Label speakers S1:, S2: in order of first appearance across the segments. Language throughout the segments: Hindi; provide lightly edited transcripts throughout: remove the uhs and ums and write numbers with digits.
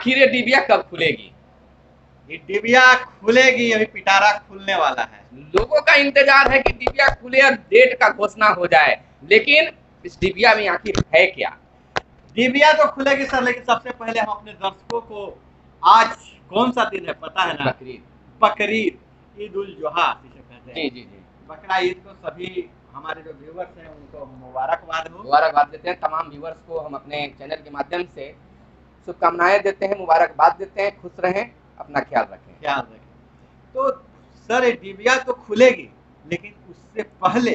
S1: आखिर ये डिबिया कब खुलेगी?
S2: ये डिबिया खुलेगी, अभी पिटारा खुलने वाला है।
S1: लोगों का इंतजार है कि डिबिया खुले और डेट का घोषणा हो जाए, लेकिन इस डिबिया में आखिर है क्या?
S2: डिबिया तो खुलेगी सर, लेकिन सबसे पहले हम अपने दर्शकों को, आज कौन सा दिन है पता है ना?
S1: बकरीद।
S2: बकरीद, ईद उल जुहा जिसे कहते हैं।
S1: जी जी जी,
S2: बकरा ईद को सभी हमारे जो व्यूवर्स हैं उनको मुबारकबाद हो।
S1: मुबारकबाद देते हैं तमाम व्यूवर्स को, हम अपने चैनल के माध्यम से शुभकामनाएं देते हैं, मुबारकबाद देते हैं। खुश रहें, अपना ख्याल रखें।
S2: तो सर ये डिबिया तो खुलेगी, लेकिन उससे पहले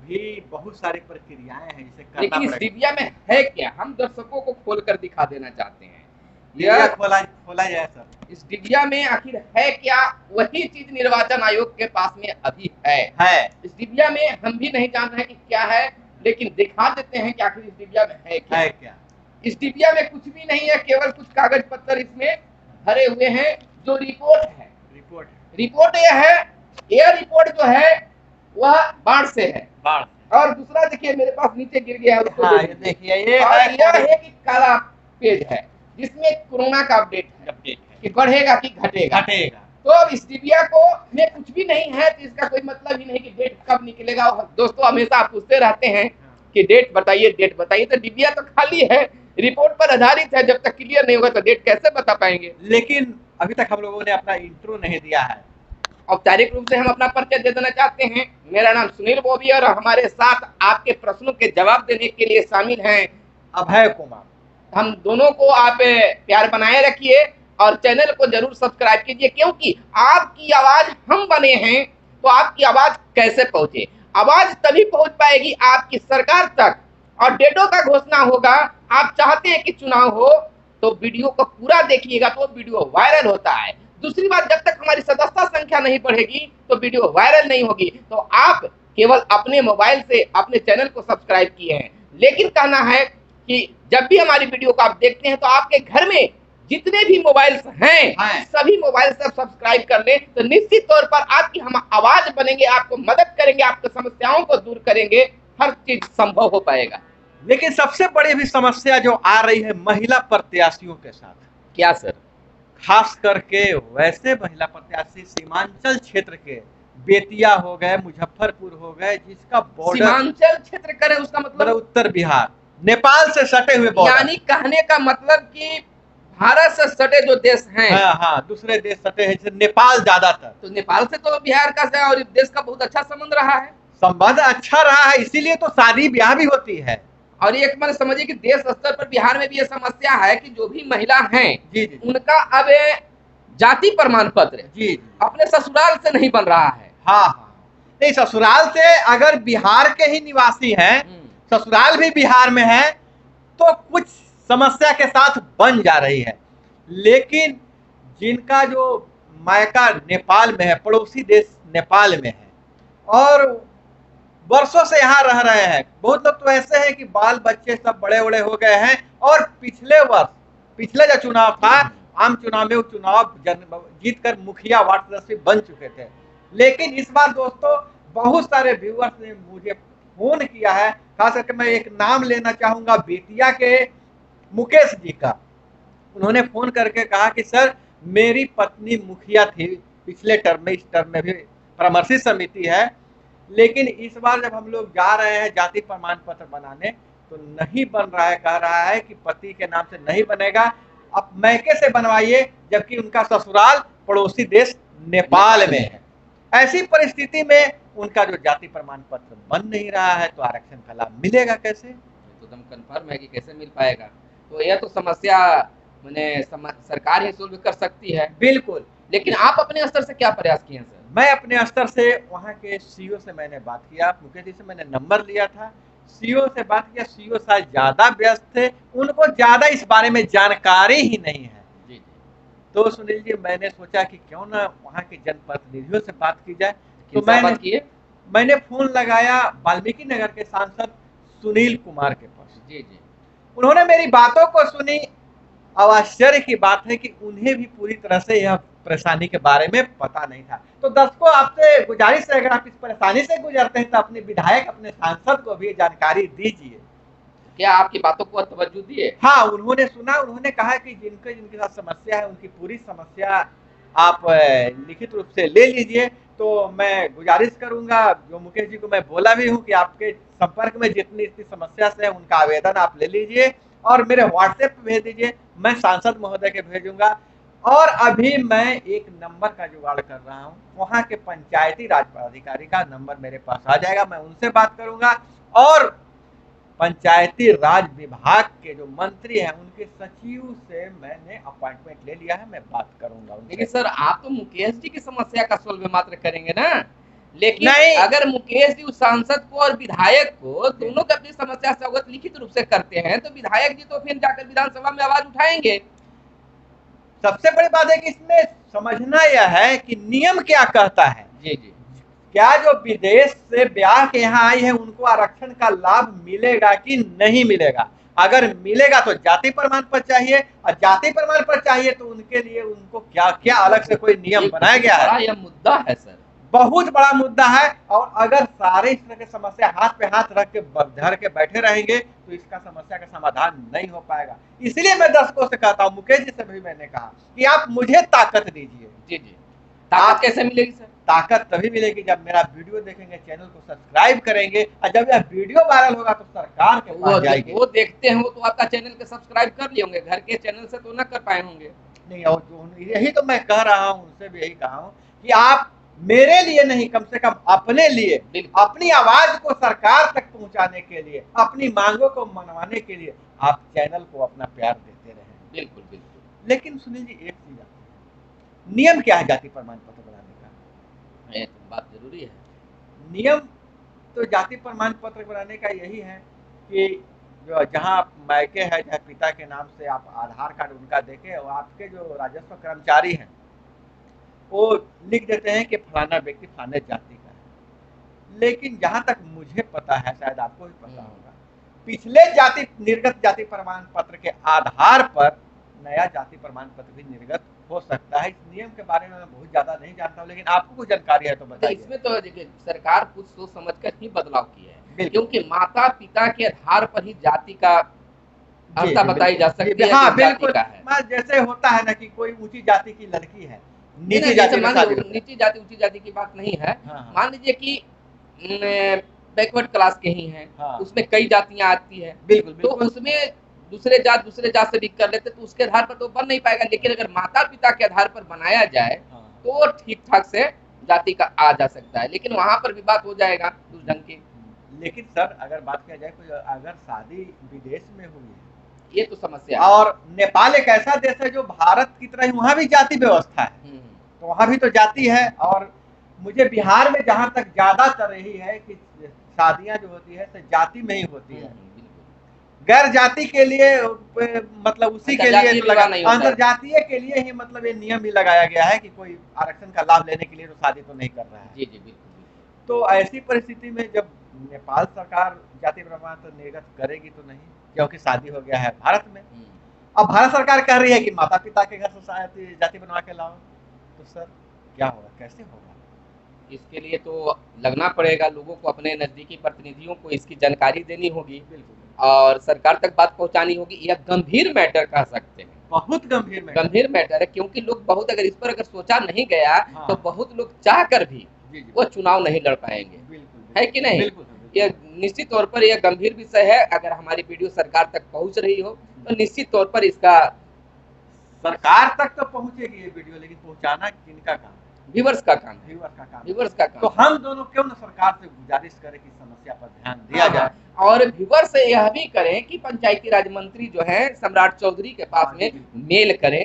S2: भी बहुत सारी प्रक्रियाएं हैं जिसे करना
S1: लेकिन इस
S2: पड़ेगा।
S1: डिबिया में है क्या, हम दर्शकों को खोलकर दिखा देना चाहते हैं।
S2: डिबिया खोला जाए सर।
S1: इस डिबिया में आखिर है क्या, वही चीज निर्वाचन आयोग के पास में अभी है।
S2: है।
S1: इस डिबिया में हम भी नहीं जान रहे कि क्या है, लेकिन दिखा देते हैं कि आखिर इस डिबिया में है क्या। इस डिबिया में कुछ भी नहीं है, केवल कुछ कागज पत्तर इसमें भरे हुए हैं। जो रिपोर्ट है, रिपोर्ट यह है, एयर रिपोर्ट जो है वह बाढ़ से है। और दूसरा देखिए मेरे पास नीचे गिर गया है, उसको
S2: देखिए ये
S1: है कि काला पेज है जिसमें कोरोना का अपडेट है कि बढ़ेगा कि घटेगा। तो अब इस डिबिया को में कुछ भी नहीं है, तो इसका कोई मतलब ही नहीं कि डेट कब निकलेगा। दोस्तों हमेशा आप पूछते रहते हैं कि डेट बताइए, डेट बताइए, तो डिबिया तो खाली है, रिपोर्ट पर आधारित है। जब तक क्लियर नहीं होगा तो डेट कैसे बता पाएंगे।
S2: लेकिन अभी तक हम लोगों ने अपना इंट्रो नहीं दिया है।
S1: औपचारिक रूप से हम अपना परिचय दे देना चाहते हैं। मेरा नाम सुनील बोबी और हमारे साथ आपके प्रश्नों के जवाब देने के लिए शामिल हैं
S2: अभय कुमार।
S1: हम दोनों को आप प्यार बनाए रखिए और चैनल को जरूर सब्सक्राइब कीजिए, क्योंकि आपकी आवाज हम बने हैं तो आपकी आवाज कैसे पहुंचे। आवाज तभी पहुंच पाएगी आपकी सरकार तक, और डेटों का घोषणा होगा। आप चाहते हैं कि चुनाव हो तो वीडियो को पूरा देखिएगा, तो वीडियो वायरल होता है। दूसरी बात, जब तक हमारी सदस्यता संख्या नहीं बढ़ेगी तो वीडियो वायरल नहीं होगी। तो आप केवल अपने मोबाइल से अपने चैनल को सब्सक्राइब किए हैं, लेकिन कहना है कि जब भी हमारी वीडियो को आप देखते हैं तो आपके घर में जितने भी मोबाइल्स हैं सभी मोबाइल से सब्सक्राइब कर लें, तो निश्चित तौर पर आपकी हम आवाज बनेंगे, आपको मदद करेंगे, आपकी समस्याओं को दूर करेंगे, हर चीज संभव हो पाएगा।
S2: लेकिन सबसे बड़ी भी समस्या जो आ रही है महिला प्रत्याशियों के साथ।
S1: क्या सर?
S2: खास करके वैसे महिला प्रत्याशी सीमांचल क्षेत्र के, बेतिया हो गए, मुजफ्फरपुर हो गए, जिसका बॉर्डर
S1: सीमांचल क्षेत्र करें उसका मतलब
S2: उत्तर बिहार, नेपाल से सटे हुए बॉर्डर।
S1: यानी कहने का मतलब कि भारत से सटे जो देश हैं,
S2: हाँ, दूसरे देश सटे हैं, जैसे नेपाल ज्यादातर।
S1: तो नेपाल से तो बिहार का और देश का बहुत अच्छा संबंध रहा है।
S2: संबंध अच्छा रहा है, इसीलिए तो शादी ब्याह भी होती है।
S1: और एक मतलब समझिए कि देश स्तर पर बिहार में भी ये समस्या है कि जो भी महिला हैं
S2: जी,
S1: उनका अब जाति प्रमाण पत्र
S2: जी
S1: अपने ससुराल से नहीं बन रहा है।
S2: हाँ, नहीं, ससुराल से अगर बिहार के ही निवासी हैं, ससुराल भी बिहार में है, तो कुछ समस्या के साथ बन जा रही है। लेकिन जिनका जो मायका नेपाल में है, पड़ोसी देश नेपाल में है, और वर्षों से यहाँ रह रहे हैं, बहुत लोग तो ऐसे हैं कि बाल बच्चे सब बड़े बड़े हो गए हैं, और पिछले जो चुनाव था, आम चुनाव में वो चुनाव जीतकर मुखिया वार्ड सदस्य बन चुके थे। लेकिन इस बार दोस्तों बहुत सारे व्यूअर्स ने मुझे फोन किया है, खास करके मैं एक नाम लेना चाहूंगा, बेतिया के मुकेश जी का। उन्होंने फोन करके कहा कि सर मेरी पत्नी मुखिया थी पिछले टर्म में, इस टर्म में भी परामर्शी समिति है, लेकिन इस बार जब हम लोग जा रहे हैं जाति प्रमाण पत्र बनाने तो नहीं बन रहा है। कह रहा है कि पति के नाम से नहीं बनेगा, आप मैके से बनवाइए, जबकि उनका ससुराल पड़ोसी देश नेपाल में है। ऐसी परिस्थिति में उनका जो जाति प्रमाण पत्र बन नहीं रहा है, तो आरक्षण का लाभ मिलेगा कैसे?
S1: तो एकदम कंफर्म है कि कैसे मिल पाएगा। तो यह तो समस्या मैंने सरकार ही सोल्व कर सकती है।
S2: बिल्कुल।
S1: लेकिन आप अपने स्तर से क्या प्रयास किए हैं सर?
S2: मैं अपने स्तर से वहाँ के सीईओ से मैंने बात किया, मुकेश जी से मैंने नंबर लिया था, सीईओ से बात किया। सीईओ शायद ज्यादा व्यस्त थे, उनको ज्यादा इस बारे में जानकारी ही नहीं है।
S1: जी।
S2: तो सुनील जी, मैंने सोचा कि क्यों ना वहाँ के जनप्रतिनिधियों से बात की जाए। तो मैंने फोन लगाया वाल्मीकि नगर के सांसद सुनील कुमार के पास।
S1: जी।
S2: उन्होंने मेरी बातों को सुनी। अब आश्चर्य की बात है कि उन्हें भी पूरी तरह से यह परेशानी के बारे में पता नहीं था। तो दर्शकों, आपसे गुजारिश है, अगर आप इस परेशानी से गुजरते हैं तो अपने विधायक, अपने सांसद को भी जानकारी दीजिए।
S1: क्या आपकी बातों को तवज्जो दिए?
S2: हाँ, उन्होंने सुना, उन्होंने कहा कि जिनके जिनके साथ समस्या है उनकी पूरी समस्या आप लिखित रूप से ले लीजिए। तो मैं गुजारिश करूंगा, जो मुकेश जी को मैं बोला भी हूं कि आपके संपर्क में जितनी इतनी समस्या से है उनका आवेदन आप ले लीजिए और मेरे व्हाट्सएप पे भेज दीजिए, मैं सांसद महोदय के भेजूंगा। और अभी मैं एक नंबर का जुगाड़ कर रहा हूँ, वहाँ के पंचायती राज पदाधिकारी का नंबर मेरे पास आ जाएगा, मैं उनसे बात करूंगा। और पंचायती राज विभाग के जो मंत्री हैं उनके सचिव से मैंने अपॉइंटमेंट ले लिया है, मैं बात करूंगा उनसे।
S1: लेकिन सर आप तो मुकेश जी की समस्या का सॉल्व मात्र करेंगे ना, लेकिन
S2: नहीं।
S1: अगर मुकेश जी उस सांसद को और विधायक को दोनों को अपनी समस्या से अवगत लिखित रूप से करते हैं तो विधायक जी तो फिर जाकर विधानसभा में आवाज उठाएंगे।
S2: सबसे बड़ी बात है कि इसमें समझना यह है कि नियम क्या कहता है।
S1: जी जी।
S2: क्या जो विदेश से ब्याह के यहाँ आई है उनको आरक्षण का लाभ मिलेगा कि नहीं मिलेगा? अगर मिलेगा तो जाति प्रमाण पत्र चाहिए, और जाति प्रमाण पत्र चाहिए तो उनके लिए उनको क्या क्या अलग से कोई नियम बनाया गया है?
S1: यह मुद्दा है सर,
S2: बहुत बड़ा मुद्दा है। और अगर सारे इस तरह की समस्या हाथ पे हाथ रख के धर के बैठे रहेंगे तो इसका समस्या का समाधान नहीं हो पाएगा। इसलिए मैं दर्शकों से कहता हूँ, मुकेश जी से भी मैंने कहा कि आप मुझे ताकत दीजिए।
S1: जी जी। ताकत कैसे मिलेगी सर?
S2: ताकत तभी मिलेगी जब मेरा वीडियो देखेंगे, चैनल को सब्सक्राइब करेंगे, और जब यह वीडियो वायरल होगा तो सरकार के पास जाएगी।
S1: वो देखते हैं, वो तो आपका चैनल के सब्सक्राइब कर लिए होंगे, घर के चैनल से तो ना कर पाए होंगे।
S2: नहीं, और यही तो मैं कह रहा हूँ, उनसे भी यही कहा हूँ कि आप मेरे लिए नहीं, कम से कम अपने लिए, अपनी आवाज को सरकार तक पहुंचाने के लिए, अपनी मांगों को मनवाने के लिए आप चैनल को अपना प्यार देते रहें।
S1: बिल्कुल बिल्कुल।
S2: लेकिन सुनील जी, एक चीज आती है, नियम क्या है जाति प्रमाण पत्र बनाने का?
S1: ये तो बात जरूरी है।
S2: नियम तो जाति प्रमाण पत्र बनाने का यही है कि जो जहाँ मायके है, चाहे पिता के नाम से आप आधार कार्ड उनका देके, और आपके जो राजस्व कर्मचारी हैं वो लिख देते हैं कि फलाना व्यक्ति फलाने जाति का है। लेकिन जहां तक मुझे पता है, शायद आपको भी पता होगा, पिछले जाति निर्गत जाति प्रमाण पत्र के आधार पर नया जाति प्रमाण पत्र भी निर्गत हो सकता है। इस नियम के बारे में मैं बहुत ज्यादा नहीं जानता हूं, लेकिन आपको कुछ जानकारी है तो बताइए।
S1: इसमें तो देखिए सरकार कुछ सोच समझ कर ही बदलाव किया है, क्योंकि माता पिता के आधार पर ही जाति का अवस्था बताई जा सकती है।
S2: हाँ बिल्कुल, जैसे होता है ना कि कोई ऊंची जाति की लड़की है, नीची जाति
S1: ऊंची जाति की बात नहीं है। मान लीजिए कि बैकवर्ड क्लास के ही हैं, उसमें कई जातियां आती है, तो उसमें दूसरे जात से भी कर लेते तो उसके आधार पर तो बन नहीं पाएगा। लेकिन अगर माता पिता के आधार पर बनाया जाए तो ठीक ठाक से जाति का आ जा सकता है, लेकिन वहां पर भी बात हो जाएगा उस ढंग की।
S2: लेकिन सर अगर बात किया जाए तो अगर शादी विदेश में हुई है,
S1: ये तो समस्या है।
S2: और नेपाल एक ऐसा देश है जो भारत की तरह वहाँ भी जाति व्यवस्था है, तो वहाँ भी तो जाति है। और मुझे बिहार में जहाँ तक ज्यादातर यही है कि शादियां जो होती है तो जाति में ही होती है, गैर जाति के लिए मतलब उसी के लिए अंतर जातीय के लिए ही मतलब ये नियम भी लगाया गया है कि कोई आरक्षण का लाभ लेने के लिए तो शादी तो नहीं कर रहा है।
S1: जी जी बिल्कुल।
S2: तो ऐसी परिस्थिति में जब नेपाल सरकार जाति प्रमाण पत्र निर्गत करेगी तो नहीं, क्योंकि शादी हो गया है भारत में। अब भारत सरकार कह रही है कि माता पिता के घर से जाति बनवा के लाओ, तो सर क्या होगा, कैसे होगा?
S1: इसके लिए तो लगना पड़ेगा, लोगों को, अपने नजदीकी प्रतिनिधियों को इसकी जानकारी देनी होगी और सरकार तक बात पहुंचानी होगी। यह गंभीर मैटर कह सकते हैं,
S2: बहुत गंभीर मैटर
S1: है, क्योंकि लोग बहुत, अगर इस पर अगर सोचा नहीं गया तो बहुत लोग चाह कर भी वो चुनाव नहीं लड़ पाएंगे, है कि नहीं? यह निश्चित तौर पर यह गंभीर विषय है। अगर हमारी वीडियो सरकार तक पहुंच रही हो तो निश्चित तौर पर इसका
S2: सरकार तक तो पहुंचेगी ये वीडियो, लेकिन पहुंचाना किनका काम?
S1: व्यूअर्स का काम।
S2: व्यूअर्स का काम। तो हम दोनों क्यों न सरकार से गुजारिश करें कि समस्या पर ध्यान दिया जाए,
S1: और व्यूअर्स यह भी करें कि पंचायती राज मंत्री जो है सम्राट चौधरी के पास में मेल करें,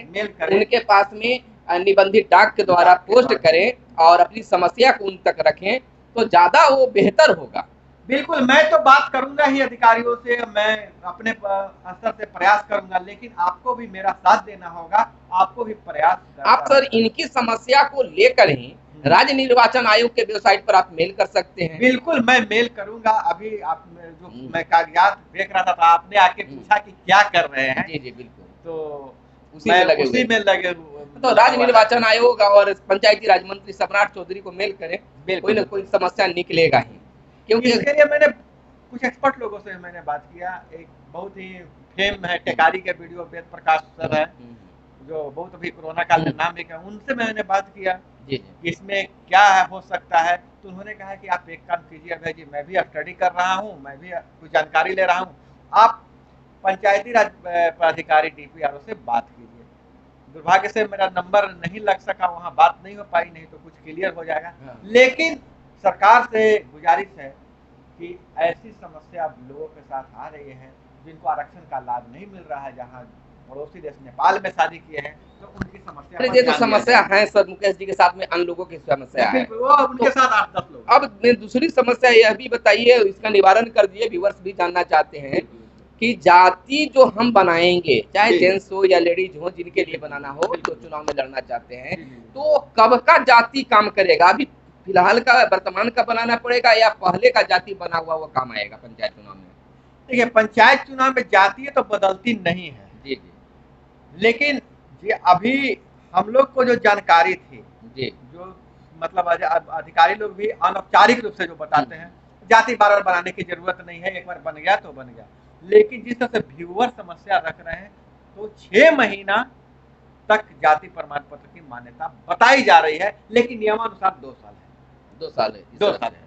S1: उनके पास में निबंधित डाक के द्वारा पोस्ट करें और अपनी समस्या को उन तक रखें, तो ज्यादा वो बेहतर होगा।
S2: बिल्कुल, मैं तो बात करूंगा ही अधिकारियों से, मैं अपने स्तर से प्रयास करूंगा, लेकिन आपको भी मेरा साथ देना होगा, आपको भी प्रयास।
S1: आप सर इनकी समस्या को लेकर ही राज्य निर्वाचन आयोग के वेबसाइट पर आप मेल कर सकते हैं।
S2: बिल्कुल, मैं मेल करूंगा। अभी आप जो मैं कागजात देख रहा था तो आपने आके पूछा कि क्या कर रहे हैं।
S1: जी जी बिल्कुल,
S2: तो
S1: उसी में लगे तो राज्य निर्वाचन आयोग और पंचायती राज मंत्री सम्राट चौधरी को मेल करें, कोई न कोई समस्या निकलेगा ही।
S2: क्योंकि इसके लिए मैंने कुछ एक्सपर्ट लोगों से मैंने बात किया। एक बहुत ही फेम है टेकारी के वीडियो वेद प्रकाश सर है, जो बहुत अभी कोरोना काल में नाम लेकर, उनसे मैंने बात किया कि इसमें क्या हो सकता है। तो उन्होंने कहा कि आप एक काम कीजिए अभय जी, मैं भी स्टडी कर रहा हूँ, मैं भी कुछ जानकारी ले रहा हूँ, आप पंचायती राज पदाधिकारी DPRO से बात कीजिए। दुर्भाग्य से मेरा नंबर नहीं लग सका, वहाँ बात नहीं हो पाई, नहीं तो कुछ क्लियर हो जाएगा। लेकिन सरकार से गुजारिश है कि ऐसी समस्या लोगों के साथ आ रही है जिनको आरक्षण का लाभ नहीं मिल रहा है, जहाँ पड़ोसी देश नेपाल में शादी किए हैं, तो उनकी समस्या
S1: ये तो समस्या है सर, मुकेश जी के साथ में अन्य लोगों की समस्या है,
S2: वो उनके साथ 8-10 लोग।
S1: अब दूसरी समस्या यह भी बताइए, इसका निवारण कर दिए, व्यूअर्स भी जानना चाहते हैं कि जाति जो हम बनाएंगे, चाहे जेंट्स हो या लेडीज हो, जिनके लिए बनाना हो, जो चुनाव में लड़ना चाहते हैं, तो कब का जाति काम करेगा? अभी फिलहाल का वर्तमान का बनाना पड़ेगा या पहले का जाति बना हुआ वो काम आएगा पंचायत चुनाव में?
S2: देखिए, पंचायत चुनाव में जाति तो बदलती नहीं है
S1: जी,
S2: लेकिन ये अभी हम लोग को जो जानकारी थी
S1: जी,
S2: जो मतलब अधिकारी लोग भी अनौपचारिक रूप से जो बताते हैं, जाति बार बार बनाने की जरूरत नहीं है, एक बार बन गया तो बन गया। लेकिन जिस तरह से व्यूअर समस्या रख रहे हैं, तो 6 महीना तक जाति प्रमाण पत्र की मान्यता बताई जा रही है, लेकिन नियमानुसार 2 साल है।
S1: 2 साल है,
S2: 2 साल है।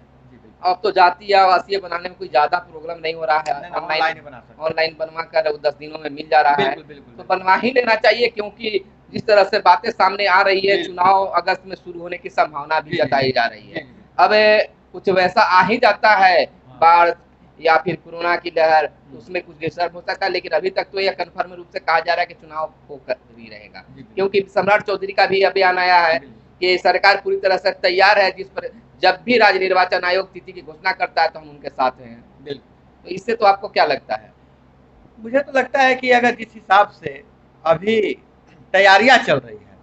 S1: अब तो जाति या आवासीय बनाने में कोई ज्यादा प्रॉब्लम नहीं हो रहा है, ऑनलाइन बनवा कर 10 दिनों में मिल जा रहा है, तो बनवा ही लेना चाहिए, क्योंकि जिस तरह से बातें सामने आ रही है, चुनाव अगस्त में शुरू होने की संभावना भी जताई जा रही है। अब कुछ वैसा आ ही जाता है, बाढ़ या फिर कोरोना की लहर, उसमें कुछ डिस्टर्ब हो सकता है, लेकिन अभी तक तो यह कन्फर्म रूप से कहा जा रहा है कि चुनाव होकर ही रहेगा, क्योंकि सम्राट चौधरी का भी अभियान आया है कि सरकार पूरी तरह से तैयार है, जिस पर जब भी राज्य निर्वाचन आयोग तिथि की घोषणा करता है तो हम उनके साथ हैं। तो इससे तो आपको क्या लगता है?
S2: मुझे तो लगता है कि अगर जिस हिसाब से अभी तैयारियां चल रही है,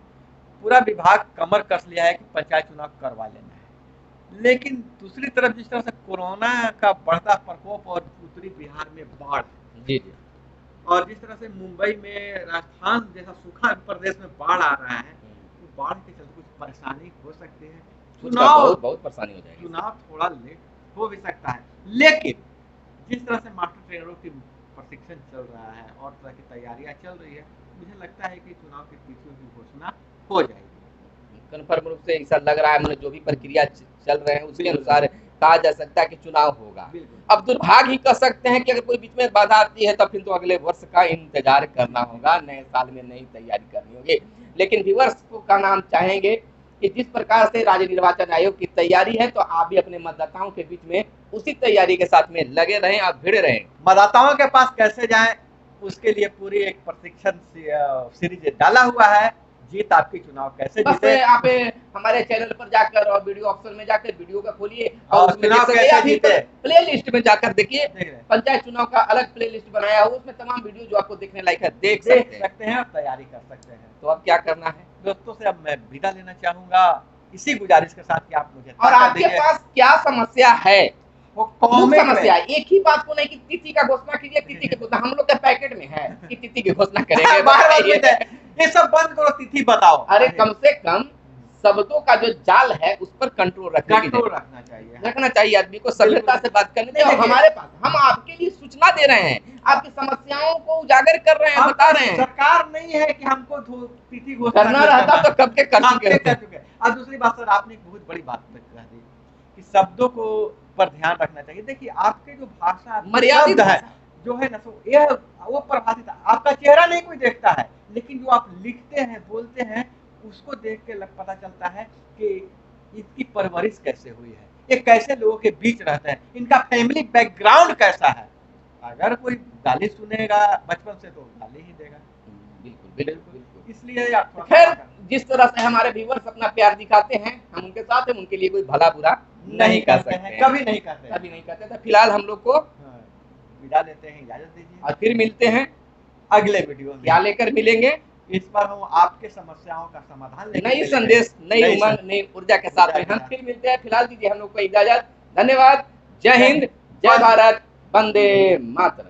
S2: पूरा विभाग कमर कस लिया है कि पंचायत चुनाव करवा लेना है, लेकिन दूसरी तरफ जिस तरह से कोरोना का बढ़ता प्रकोप और उत्तरी बिहार में बाढ़,
S1: जी,
S2: और जिस तरह से मुंबई में, राजस्थान जैसा सूखा प्रदेश में बाढ़ आ रहा है, तो बाढ़ के चलते कुछ परेशानी हो सकती है,
S1: चुनाव बहुत परेशानी हो जाएगी,
S2: चुनाव थोड़ा लेट हो भी सकता है। लेकिन जिस तरह से मास्टर ट्रेनरों की प्रशिक्षण चल रहा है और तरह की तैयारियां चल रही है, मुझे लगता है कि चुनाव की तिथियों की घोषणा हो जाएगी।
S1: कन्फर्म रूप से ऐसा लग रहा है, मतलब जो भी प्रक्रिया चल रहे हैं उसके अनुसार कहा जा सकता है कि चुनाव होगा। अब दुर्भाग्य ही कह सकते हैं कि अगर कोई बीच में बाधा आती है तो फिर तो अगले वर्ष का इंतजार करना होगा, नए साल में नई तैयारी करनी होगी। लेकिन व्यूअर्स को कहना हम चाहेंगे कि जिस प्रकार से राज्य निर्वाचन आयोग की तैयारी है, तो आप भी अपने मतदाताओं के बीच में उसी तैयारी के साथ में लगे रहें, आप भिड़े रहें।
S2: मतदाताओं के पास कैसे जाएं, उसके लिए पूरी एक प्रशिक्षण सीरीज डाला हुआ है, जीत आपकी चुनाव कैसे जीते।
S1: आप हमारे चैनल पर जाकर और वीडियो ऑप्शन में जाकर वीडियो का खोलिए और प्ले लिस्ट में जाकर देखिए, पंचायत चुनाव का अलग प्ले लिस्ट बनाया हुआ, उसमें तमाम वीडियो जो आपको देखने लायक है देख सकते हैं
S2: और तैयारी कर सकते हैं।
S1: तो अब क्या करना है
S2: दोस्तों से, अब मैं विदा लेना चाहूंगा इसी गुजारिश के साथ कि आप मुझे
S1: और आपके पास क्या समस्या है, वो समस्या एक ही बात को नहीं कि तिथि का घोषणा कीजिए, तिथि की घोषणा हम लोग के पैकेट में है कि तिथि की घोषणा करेंगे,
S2: ये सब बंद करो, तिथि बताओ।
S1: अरे कम से कम शब्दों का जो जाल है उस पर कंट्रोल रखना चाहिए आदमी को, सभ्यता से बात करनी चाहिए। और हमारे पास, हम आपके लिए सूचना दे रहे हैं, आपकी समस्याओं को उजागर कर रहे हैं, बता रहे हैं।
S2: सरकार नहीं है कि हमको तिथि
S1: घोषणा करना रहता तो कब के कर चुके।
S2: और दूसरी बात सर, आपने एक बहुत बड़ी बात कह दी कि शब्दों को पर ध्यान रखना चाहिए। देखिए, आपके जो भाषा
S1: मर्यादित
S2: है जो है ना, वो प्रभावित, आपका चेहरा नहीं कोई देखता है, लेकिन जो आप लिखते हैं, बोलते हैं, उसको देख के पता चलता है कि इसकी परवरिश कैसे हुई है, ये कैसे लोगों के बीच रहते हैं, इनका फैमिली बैकग्राउंड कैसा है। अगर कोई गाली सुनेगा बचपन से तो गाली ही देगा। बिल्कुल। इसलिए
S1: खैर, जिस तरह से हमारे व्यूअर्स अपना प्यार दिखाते हैं, हम उनके साथ हैं, उनके लिए कोई भला बुरा नहीं कर सकते हैं,
S2: कभी नहीं करते।
S1: तो फिलहाल हम लोग को
S2: विदा लेते हैं, इजाजत दीजिए
S1: और फिर मिलते हैं
S2: अगले वीडियो में।
S1: क्या लेकर मिलेंगे,
S2: इस बार हम आपके समस्याओं का समाधान लेकर
S1: नई संदेश, नई उमंग, नई ऊर्जा के साथ में हम फिर मिलते हैं। फिलहाल दीजिए हम लोग को इजाजत। धन्यवाद। जय हिंद, जय भारत, वंदे मातरम।